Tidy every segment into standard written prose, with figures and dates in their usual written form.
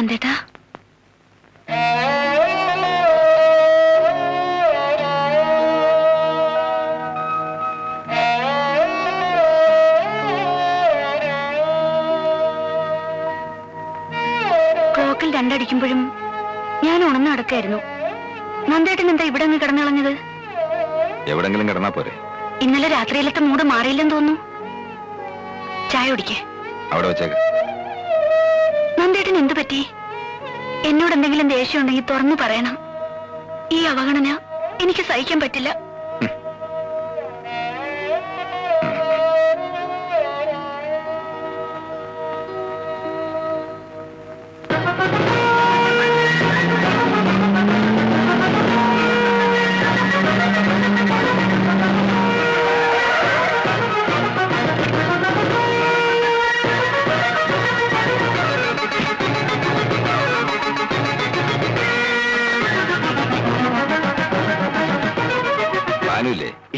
നന്ദേട്ടാ, ക്ലോക്കിൽ രണ്ടടിക്കുമ്പോഴും ഞാൻ ഉണർന്നു നടക്കായിരുന്നു. നന്ദേട്ടൻ എന്താ ഇവിടെ അങ്ങ് കിടന്നുകളഞ്ഞത്? എവിടെങ്കിലും കിടന്നാ പോരെ? ഇന്നലെ രാത്രിയിലത്തെ മൂഡ് മാറിയില്ലെന്ന് തോന്നുന്നു. ചായ കുടിക്കേ? അവിടെ വെച്ചേക്ക്. നന്ദേട്ടൻ എന്തു പറ്റി? എന്നോട് എന്തെങ്കിലും ദേഷ്യം ഉണ്ടെങ്കിൽ തുറന്നു പറയണം. ഈ അവഗണന എനിക്ക് സഹിക്കാൻ പറ്റില്ല.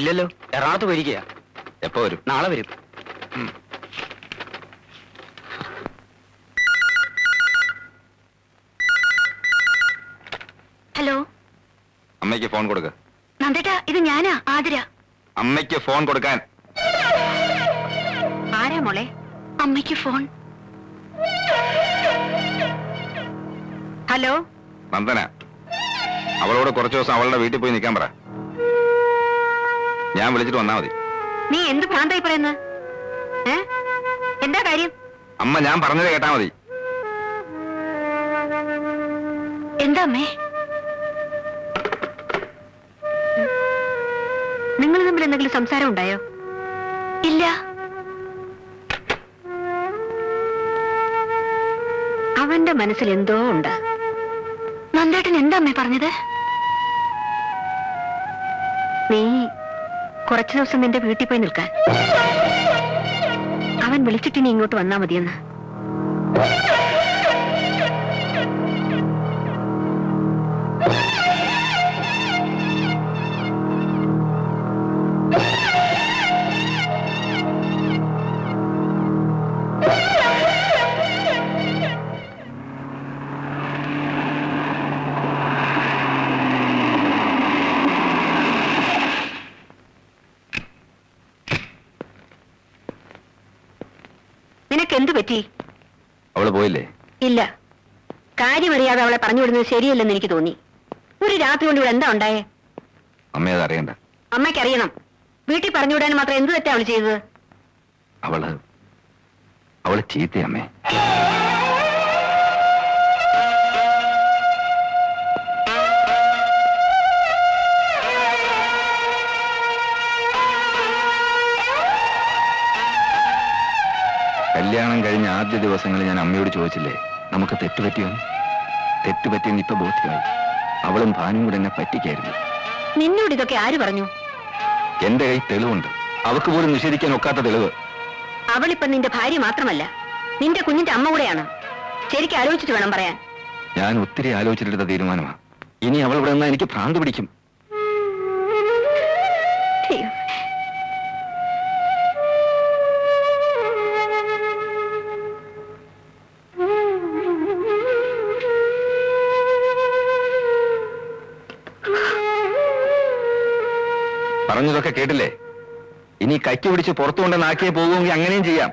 ഇല്ലല്ലോ, എറണാകുളത്ത് പോയിരിക്കുക. എപ്പോ വരും? നാളെ വരും. ഹലോ, അമ്മയ്ക്ക് ഫോൺ കൊടുക്ക. നന്ദേട്ടാ, ഇത് ഞാനാ, ആതിര. അമ്മയ്ക്ക് ഫോൺ കൊടുക്കാൻ. ആരാ മോളെ? അമ്മയ്ക്ക് ഫോൺ. ഹലോ, നന്ദന. അവളോട് കുറച്ചു ദിവസം അവളുടെ വീട്ടിൽ പോയി നിൽക്കാൻ പറ. ഞാൻ വിളിച്ചിട്ട് വന്നാ മതി. നീ എന്ത് ഭ്രാന്തായി പറയുന്നത്? എന്താ കാര്യം? അമ്മ ഞാൻ പറഞ്ഞത് കേട്ടാ മതി. എന്താ അമ്മേ? നിങ്ങൾ തമ്മിൽ എന്തെങ്കിലും സംസാരം ഉണ്ടായോ? ഇല്ല. അവന്റെ മനസ്സിൽ എന്തോ ഉണ്ട്. നന്ദേട്ടൻ എന്താ അമ്മേ പറഞ്ഞത്? നീ കുറച്ചു ദിവസം നിന്റെ വീട്ടിൽ പോയി നിൽക്കാൻ. അവൻ വിളിച്ചിട്ട് നീ ഇങ്ങോട്ട് വന്നാ മതിയെന്ന്. എന്തു പറ്റി? അവള് പോയില്ലേ? ഇല്ല. കാര്യമറിയാതെ അവളെ പറഞ്ഞു വിടുന്നത് ശരിയല്ലെന്ന് എനിക്ക് തോന്നി. ഒരു രാത്രി കൊണ്ട് ഇവിടെ എന്താ ഉണ്ടായേ? അമ്മ അത് അറിയണ്ട. അമ്മയ്ക്കറിയണം. വീട്ടിൽ പറഞ്ഞു വിടാൻ മാത്രം എന്ത് തെറ്റാ അവള് ചെയ്തത്? അവള് ചീത്തയമ്മേ. കല്യാണം കഴിഞ്ഞ ആദ്യ ദിവസങ്ങളിൽ ഞാൻ അമ്മയോട് ചോദിച്ചില്ലേ നമുക്ക് തെറ്റുപറ്റിയോന്ന്? തെറ്റുപറ്റിയെന്ന് ഇപ്പൊ ബോധ്യമായി. അവളും ഭാനും കൂടെ എന്നെ പറ്റിക്കായിരുന്നു. നിന്നോട് ഇതൊക്കെ ആര് പറഞ്ഞു? എന്റെ കൈ തെളിവുണ്ട്. അവക്ക് പോലും നിഷേധിക്കാൻ ഒക്കാത്ത തെളിവ്. അവളിപ്പം നിന്റെ ഭാര്യ മാത്രമല്ല, നിന്റെ കുഞ്ഞിന്റെ അമ്മ കൂടെയാണ്. ശരിക്കും ആലോചിച്ചിട്ട് വേണം പറയാൻ. ഞാൻ ഒത്തിരി ആലോചിച്ചിട്ടെടുത്ത തീരുമാനമാണ്. ഇനി അവൾ ഇവിടെ നിന്നാ എനിക്ക് ഭ്രാന്ത് പിടിക്കും. പറഞ്ഞതൊക്കെ കേട്ടില്ലേ? ഇനി കൈക്ക് പിടിച്ച് പുറത്തു കൊണ്ടുവന്നാക്കിയേ പോകുമെങ്കിൽ അങ്ങനെയും ചെയ്യാം.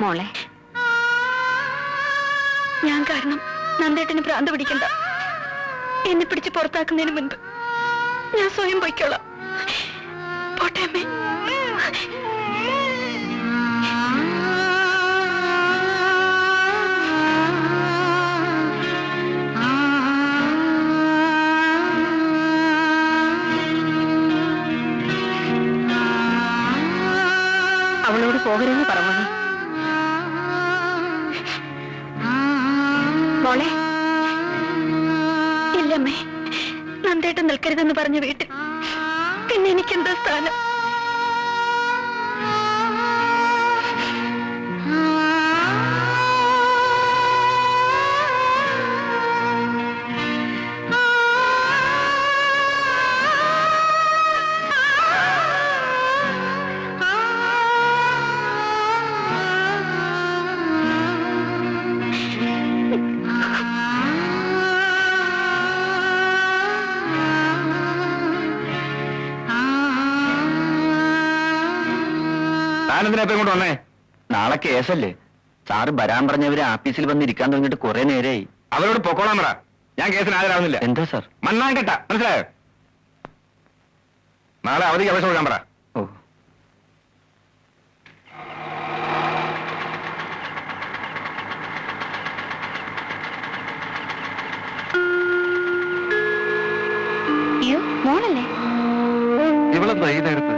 മോളെ, ഞാൻ കാരണം നന്ദേട്ടന് ഭ്രാന്ത് പിടിക്കണ്ട. എന്നെ പിടിച്ച് പുറത്താക്കുന്നതിന് മുൻപ് ഞാൻ സ്വയം പൊയ്ക്കോളാം. പോട്ടെ അമ്മേ. അവളോട് പോകരുതെന്ന് പറഞ്ഞു. മോളെ, ഇല്ലമ്മേ, നന്ദേട്ടൻ നിൽക്കരുതെന്ന് പറഞ്ഞ വീട്ടിൽ പിന്നെ എനിക്കെന്താ സ്ഥാനം? താനെന്തിനാ ഇപ്പൊ ഇങ്ങോട്ട് വന്നേ? നാളെ കേസല്ലേ? സാറ് വരാൻ പറഞ്ഞവര് ആഫീസിൽ വന്ന് ഇരിക്കാൻ തുടങ്ങിയിട്ട് കുറെ നേരമായി. അവരോട് പൊക്കോളാൻ പറ. ഞാൻ കേസിന് ഹാജരാകുന്നില്ല. എന്താ സാർ? മണ്ണാൻ കേട്ട മനസ്സിലായോ? നാളെ അവധിക്ക് അപേക്ഷ കൊടുക്കാൻ പറ. ഓ, അയ്യോ, മോളല്ലേ? ഇവളെന്താ ഈ നേരത്ത്?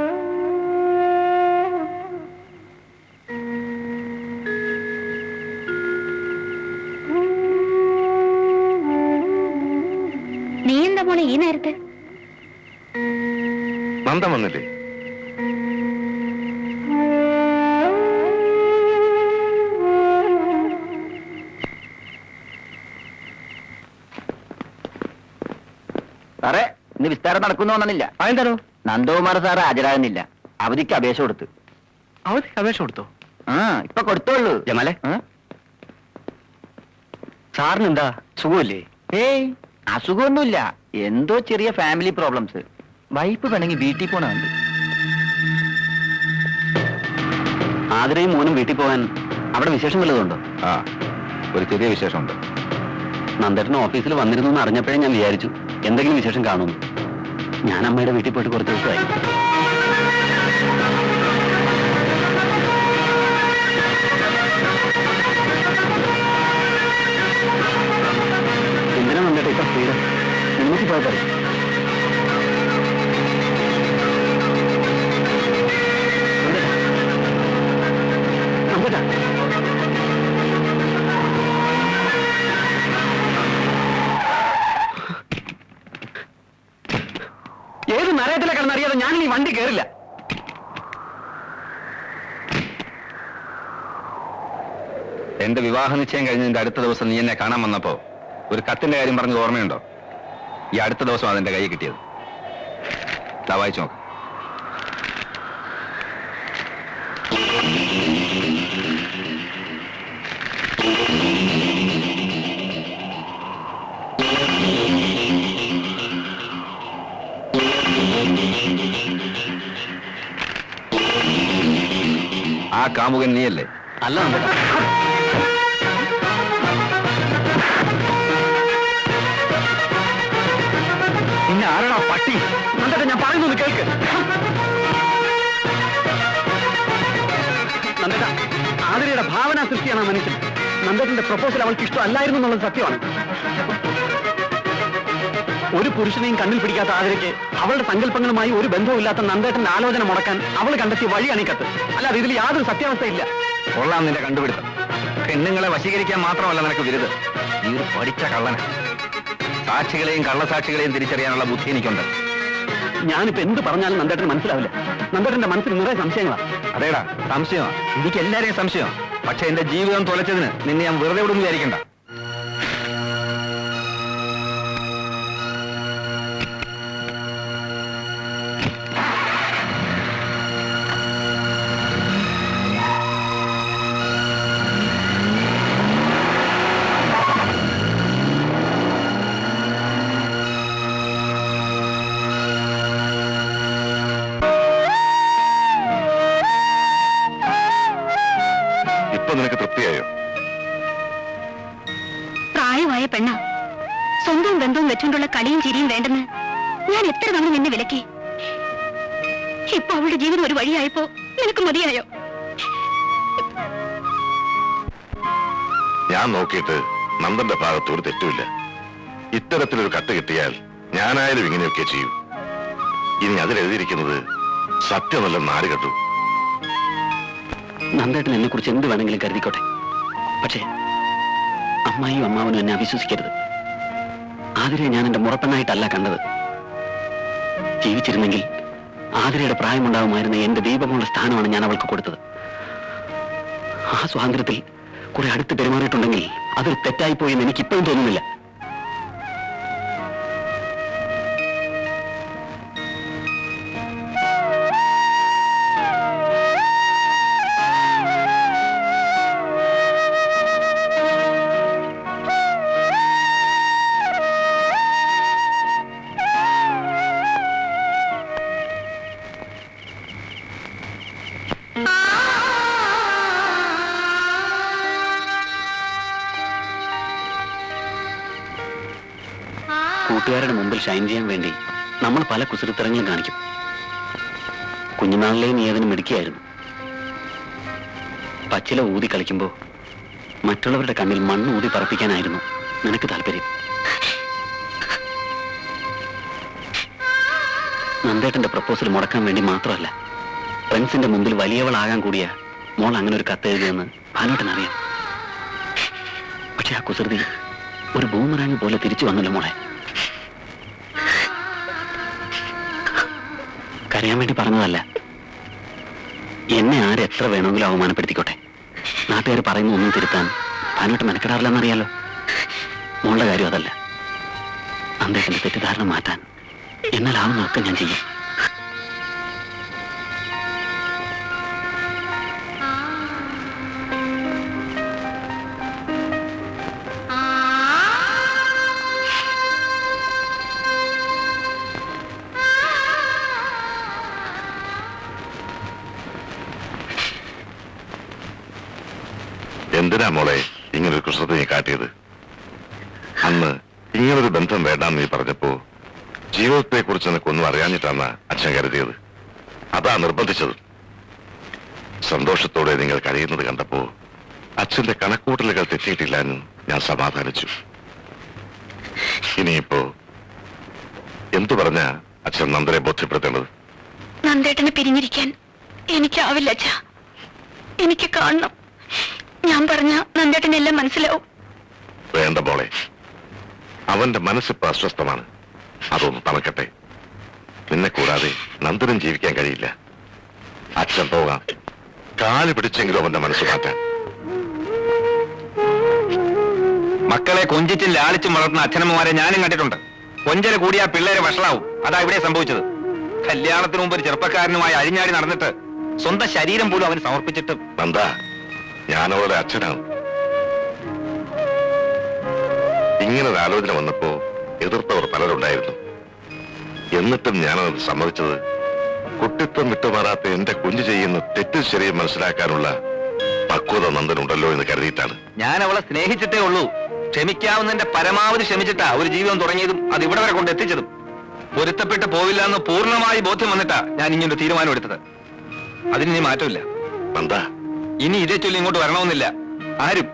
നീ എന്താ മോളെ ഈ നേരത്ത്? നന്ദൻ വന്നില്ലേ? സാറേ, ഇന്ന് വിസ്താരം നടക്കുന്നു തോന്നണില്ല. അതെന്താണോ? നന്ദകുമാർ സാറ് ഹാജരാകുന്നില്ല. അവധിക്ക് അപേക്ഷ കൊടുത്തു. അവധിക്ക് അപേക്ഷ കൊടുത്തോ? ആ, ഇപ്പൊ കൊടുത്തോളൂ. ജമാലെ, സാറിന് എന്താ സുഖമില്ലേ? ഏയ്, അസുഖമൊന്നുമില്ല. എന്തോ ചെറിയ ഫാമിലി പ്രോബ്ലംസ്. വൈഫ് വേണമെങ്കിൽ വീട്ടിൽ പോണുണ്ട്. ആതിരയും മോനും വീട്ടിൽ പോകാൻ അവിടെ വിശേഷം വല്ലതുണ്ടോ? ആ, ഒരു ചെറിയ വിശേഷമുണ്ട്. നന്ദേട്ടൻ ഓഫീസിൽ വന്നിരുന്നു എന്ന് അറിഞ്ഞപ്പോഴേ ഞാൻ വിചാരിച്ചു എന്തെങ്കിലും വിശേഷം കാണുന്നു. ഞാൻ അമ്മയുടെ വീട്ടിൽ പോയിട്ട് കുറച്ച് ദിവസമായി. എന്തിനാ നന്ദേട്ട ഇപ്പൊ സ്പീഡ്? നിങ്ങൾക്ക് പോയാൽ പറയും. നന്ദേട്ടാ, ഏത് നരയത്തിലെ കിടന്നറിയാതെ ഞാൻ ഈ വണ്ടി കയറില്ല. എന്റെ വിവാഹ നിശ്ചയം കഴിഞ്ഞതിന്റെ അടുത്ത ദിവസം നീ എന്നെ കാണാൻ വന്നപ്പോ ഒരു കത്തിന്റെ കാര്യം പറഞ്ഞത് ഓർമ്മയുണ്ടോ? ഈ അടുത്ത ദിവസം അതെന്റെ കൈ കിട്ടിയത്. ദാ വായിച്ചു നോക്ക്. ആ കാമുകൻ നീയല്ലേ? അല്ല നന്ദേട്ടാ. പിന്നെ ആരാടാ പട്ടി? നന്ദേട്ടാ, ഞാൻ പറയുന്നു കേൾക്ക്. നന്ദേട്ടാ, ആതിരയുടെ ഭാവന സൃഷ്ടിയാണ് ആ മനുഷ്യൻ. നന്ദേട്ടന്റെ പ്രപ്പോസൽ അവൾക്ക് ഇഷ്ടമല്ലായിരുന്നു എന്നുള്ളത് സത്യമാണ്. ഒരു പുരുഷനെയും കണ്ണിൽ പിടിക്കാത്ത ആതിരയ്ക്ക് അവളുടെ സങ്കല്പങ്ങളുമായി ഒരു ബന്ധവുമില്ലാത്ത നന്ദേട്ടന്റെ ആലോചന മുടക്കാൻ അവൾ കണ്ടെത്തിയ വഴിയാണ് ഈ കത്ത്. അല്ലാതെ ഇതിൽ യാതൊരു സത്യാവസ്ഥയില്ല. കൊള്ളാം നിന്റെ കണ്ടുപിടുത്തം. പെണ്ണുങ്ങളെ വശീകരിക്കാൻ മാത്രമല്ല നിനക്ക് വിരുത്. നീ ഒരു പഠിച്ച കള്ളന. സാക്ഷികളെയും കള്ളസാക്ഷികളെയും തിരിച്ചറിയാനുള്ള ബുദ്ധി എനിക്കുണ്ട്. ഞാനിപ്പോ എന്ത് പറഞ്ഞാലും നന്ദേട്ടന് മനസ്സിലാവില്ല. നന്ദേട്ടന്റെ മനസ്സിൽ നിറയെ സംശയങ്ങളാണ്. അതേടാ, സംശയമാണ്. എനിക്ക് എല്ലാരെയും സംശയം. പക്ഷെ എന്റെ ജീവിതം തുലച്ചതിന് നിന്നെ ഞാൻ വെറുതെ വിടുന്നു വിചാരിക്കണ്ട. പ്രായമായ പെണ്ണ, സ്വന്തവും ബന്ധവും വെച്ചുകൊണ്ടുള്ള കളിയും ചിരിയും വേണ്ടെന്ന് ഞാൻ എത്ര തവണ നിന്നെ വിലക്കി. ഇപ്പൊ അവളുടെ ജീവിതം ഒരു വഴിയായപ്പോ നിനക്ക് മതിയായോ? ഞാൻ നോക്കിയിട്ട് നന്ദന്റെ ഭാഗത്ത് ഒരു തെറ്റുമില്ല. ഇത്തരത്തിലൊരു കത്ത് കിട്ടിയാൽ ഞാനായാലും ഇങ്ങനെയൊക്കെ ചെയ്യും. ഇനി അതിലെഴുതിയിരിക്കുന്നത് സത്യമല്ല നാട് കെട്ടു. നന്ദേട്ടൻ എന്നെ കുറിച്ച് എന്ത് വേണമെങ്കിലും കരുതിക്കോട്ടെ. പക്ഷേ അമ്മായിയും അമ്മാവനും എന്നെ അവിശ്വസിക്കരുത്. ആതിരയെ ഞാൻ എന്റെ മുറപ്പെണ്ണായിട്ടല്ല കണ്ടത്. ജീവിച്ചിരുന്നെങ്കിൽ ആതിരയുടെ പ്രായമുണ്ടാവുമായിരുന്ന എന്റെ ദീപമുള്ള സ്ഥാനമാണ് ഞാൻ അവൾക്ക് കൊടുത്തത്. ആ സ്വാതന്ത്ര്യത്തിൽ കുറെ അടുത്ത് പെരുമാറിയിട്ടുണ്ടെങ്കിൽ അതൊരു തെറ്റായിപ്പോയി എന്ന് എനിക്കിപ്പോഴും തോന്നുന്നില്ല. കൂട്ടുകാരുടെ മുമ്പിൽ ഷൈൻ ചെയ്യാൻ വേണ്ടി നമ്മൾ പല കുസൃത്തരങ്ങളും കാണിക്കും. കുഞ്ഞുനാളിലെ നീ അതിന് മിടുക്കിയായിരുന്നു. പച്ചില ഊതി കളിക്കുമ്പോ മറ്റുള്ളവരുടെ കണ്ണിൽ മണ്ണ് ഊതി പറപ്പിക്കാനായിരുന്നു നിനക്ക് താല്പര്യം. നന്ദേട്ടന്റെ പ്രപ്പോസൽ മുടക്കാൻ വേണ്ടി മാത്രമല്ല, ഫ്രണ്ട്സിന്റെ മുമ്പിൽ വലിയവളാകാൻ കൂടിയ മോൾ അങ്ങനെ ഒരു കത്ത് എഴുതിയെന്ന് ഭാനുട്ടനറിയാം. പക്ഷെ ആ കുസൃതി ഒരു ബൂമറാങ് പോലെ തിരിച്ചു വന്നല്ലോ മോളെ. കരയാൻ വേണ്ടി പറഞ്ഞതല്ല. എന്നെ ആരെത്ര വേണമെങ്കിലും അവമാനപ്പെടുത്തിക്കോട്ടെ, നാട്ടുകാർ പറയുന്ന ഒന്നും തിരുത്താൻ ഭാനുട്ട് മെനക്കെടാറില്ലെന്നറിയാലോ. മോളുടെ കാര്യം അതല്ല. നന്ദേട്ടന്റെ തെറ്റിദ്ധാരണ മാറ്റാൻ എന്നാലാവുന്നതൊക്കെ ഞാൻ ചെയ്യും. എന്തിനാ മോളെ ഇങ്ങനൊരു കുസൃതി നീ കാട്ടിയത്? അന്ന് ഇങ്ങനൊരു ബന്ധം വേണ്ടാന്ന് നീ പറഞ്ഞപ്പോ ജീവിതത്തെ കുറിച്ച് നിനക്കൊന്നും അറിയാഞ്ഞിട്ടാണ് അച്ഛൻ കരുതിയത്. അതാ നിർബന്ധിച്ചത്. സന്തോഷത്തോടെ നിങ്ങൾ കഴിയുന്നത് കണ്ടപ്പോ അച്ഛന്റെ കണക്കൂട്ടലുകൾ തെറ്റിയിട്ടില്ല എന്ന് ഞാൻ സമാധാനിച്ചു. ഇനിയിപ്പോ എന്തു പറഞ്ഞ അച്ഛൻ നന്ദനെ ബോധ്യപ്പെടുത്തേണ്ടത്? നന്ദേട്ടനെ പിരിഞ്ഞിരിക്കാൻ എനിക്കാവില്ല അച്ഛാ. എനിക്ക് കാണണം. ഞാൻ പറഞ്ഞ നന്ദേട്ടനെല്ലാം മനസ്സിലാവും. വേണ്ട മോളെ, അവന്റെ മനസ്സിപ്പോ അസ്വസ്ഥമാണ്. അതൊന്ന് തണുക്കട്ടെ. നിന്നെ കൂടാതെ നന്ദനും ജീവിക്കാൻ കഴിയില്ല. അച്ഛൻ പോകാം. കാല് പിടിച്ചെങ്കിലും അവന്റെ മനസ്സ് മാറ്റാൻ. മക്കളെ കൊഞ്ചിച്ചും ലാളിച്ചും വളർത്തുന്ന അച്ഛനമ്മമാരെ ഞാനും കണ്ടിട്ടുണ്ട്. കൊഞ്ചല് കൂടിയാ പിള്ളേരെ വഷളാവും. അതാ ഇവിടെ സംഭവിച്ചത്. കല്യാണത്തിന് മുമ്പ് ഒരു ചെറുപ്പക്കാരനുമായി അഴിഞ്ഞാടി നടന്നിട്ട് സ്വന്തം ശരീരം പോലും അവന് സമർപ്പിച്ചിട്ട്. നന്ദ, ഞാൻ അവളുടെ അച്ഛനാണ്. ഇങ്ങനൊരു ആലോചന വന്നപ്പോ എതിർത്തവർ പലരുണ്ടായിരുന്നു. എന്നിട്ടും ഞാനത് സമ്മതിച്ചത് കുട്ടിത്വം വിട്ടുമാറാത്ത എന്റെ കുഞ്ഞു ചെയ്യുന്ന തെറ്റും ശരിയും മനസ്സിലാക്കാനുള്ള പക്വത നന്ദനുണ്ടല്ലോ എന്ന് കരുതിയിട്ടാണ്. ഞാൻ അവളെ സ്നേഹിച്ചിട്ടേ ഉള്ളൂ. ക്ഷമിക്കാവുന്നതിന്റെ പരമാവധി ക്ഷമിച്ചിട്ടാ ഒരു ജീവിതം തുടങ്ങിയതും അത് ഇവിടെ വരെ കൊണ്ട് എത്തിച്ചതും. പൊരുത്തപ്പെട്ട് പോവില്ല എന്ന് പൂർണ്ണമായി ബോധ്യം വന്നിട്ടാ ഞാൻ ഇങ്ങനൊരു തീരുമാനം എടുത്തത്. അതിന് ഇനി മാറ്റമില്ല. നന്ദ, ഇനി ഇതേ ചൊല്ലി ഇങ്ങോട്ട് വരണമെന്നില്ല ആരും.